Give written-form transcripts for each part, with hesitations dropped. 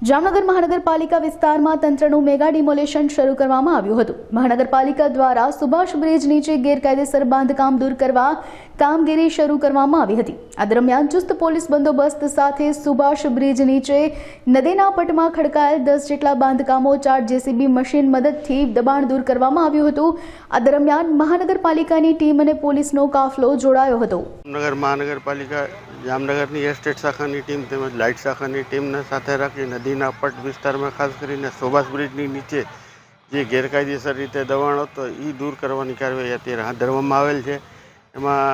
જામનગર મહાનગરપાલિકા વિસ્તારમાં તંત્રનું mega demolition શરૂ કરવામાં આવ્યું હતું। મહાનગરપાલિકા દ્વારા સુભાષ બ્રિજ નીચે ગેરકાયદેસર બાંધકામ દૂર કરવા કામગીરી શરૂ કરવામાં આવી હતી। આ દરમિયાન ચુસ્ત પોલીસ બંદોબસ્ત સાથે સુભાષ બ્રિજ નીચે નદીના પટમાં ખડકાયેલ 10 જેટલા બાંધકામો 4 જેસીબી મશીન મદદથી દબાણ દૂર કરવામાં આવ્યું હતું। આ દરમિયાન મહાનગરપાલિકાની ટીમ અને પોલીસનો કાફલો જોડાયો હતો। મહાનગરપાલિકા જામનગરની એસ્ટેટ શાખાની ટીમ તેમજ લાઇટ શાખાની ટીમને સાથે રાખી નદીના પટ વિસ્તારમાં ખાસ કરીને સુભાષ બ્રિજની નીચે જે ગેરકાયદેસર રીતે દબાણ હતો એ દૂર કરવાની કાર્યવાહી અત્યારે હાથ ધરવામાં આવેલ છે। એમાં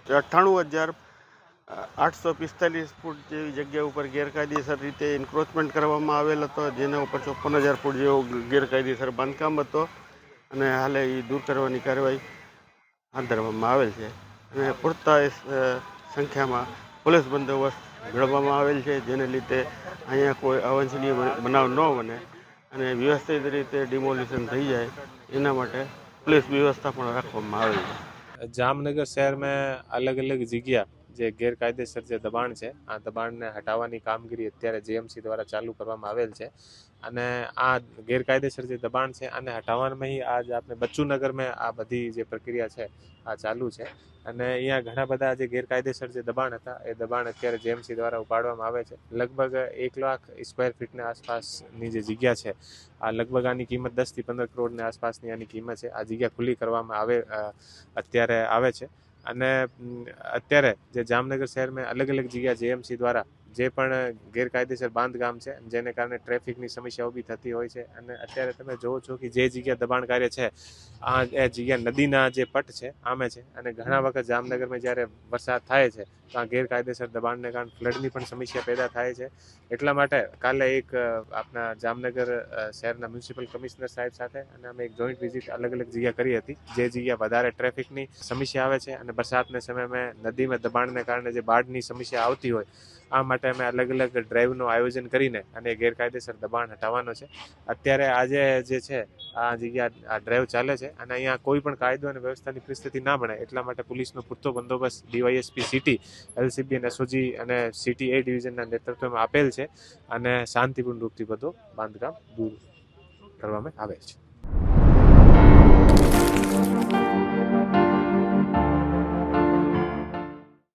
98,845 ફૂટ જેવી જગ્યા ઉપર ગેરકાયદેસર રીતે એન્ક્રોચમેન્ટ કરવામાં આવેલ હતો, જેના ઉપર 54,000 ફૂટ જેવો ગેરકાયદેસર બાંધકામ હતો અને હાલે એ દૂર કરવાની કાર્યવાહી હાથ ધરવામાં આવેલ છે અને પૂરતા સંખ્યામાં પોલીસ બંદોબસ્ત મેળવવામાં આવેલ છે, જેને લીધે અહીંયા કોઈ અવાંછનીય બનાવ ન બને અને વ્યવસ્થિત રીતે ડિમોલિશન થઈ જાય એના માટે पुलिस व्यवस्था પણ રાખવામાં આવેલ છે। जामनगर शहर में अलग अलग जगह જે ગેરકાયદેસર જે દબાણ છે આ દબાણને હટાવવાની કામગીરી અત્યારે જેએમસી દ્વારા ચાલુ કરવામાં આવેલ છે અને આ ગેરકાયદેસર જે દબાણ છે આને હટાવવામાં આજ આપણે બચ્ચુનગરમાં આ બધી જે પ્રક્રિયા છે આ ચાલુ છે અને અહીંયા ઘણા બધા જે ગેરકાયદેસર જે દબાણ હતા એ દબાણ અત્યારે જેએમસી દ્વારા ઉપાડવામાં આવે છે। લગભગ 1 લાખ સ્ક્વેર ફીટની આસપાસની જે જગ્યા છે આ લગભગ આની કિંમત 10 થી 15 કરોડની આસપાસની આની કિંમત છે। આ જગ્યા ખુલ્લી કરવામાં અત્યારે આવે છે અને અત્યારે જે જામનગર શહેરમાં અલગ અલગ જગ્યા જેએમસી દ્વારા જે પણ ગેરકાયદેસર બાંધકામ છે જેને કારણે ટ્રાફિકની સમસ્યા ઊભી થતી હોય છે અને અત્યારે તમે જોવો છો કે જે જગ્યા દબાણ કાર્ય છે આ એ જગ્યા નદીના જે પટ છે આમે છે અને ઘણા વખત જામનગરમાં જ્યારે વરસાદ થાય છે તો આ ગેરકાયદેસર દબાણને કારણે ફ્લડની પણ સમસ્યા પેદા થાય છે। એટલા માટે કાલે એક આપણા જામનગર શહેરના મ્યુનિસિપલ કમિશનર સાહેબ સાથે અને અમે એક જોઈન્ટ વિઝિટ અલગ અલગ જગ્યા કરી હતી જે જગ્યા વધારે ટ્રાફિકની સમસ્યા આવે છે અને વરસાદના સમયમાં નદીમાં દબાણને કારણે જે બાઢની સમસ્યા આવતી હોય આ માટે અમે અલગ અલગ ડ્રાઈવનું આયોજન કરીને અને ગેરકાયદેસર દબાણ હટાવવાનો છે। અત્યારે આજે જે છે આ જગ્યા આ ડ્રાઈવ ચાલે છે અને અહીંયા કોઈ પણ કાયદો અને વ્યવસ્થાની પરિસ્થિતિ ના બને એટલા માટે પોલીસનો પૂરતો બંદોબસ્ત ડીવાયએસપી સિટી, એલસીબી અને એસઓજી અને સિટી એ ડિવિઝનના નેતૃત્વમાં આપેલ છે અને શાંતિપૂર્ણ રૂપથી બધું બાંધકામ દૂર કરવામાં આવે છે।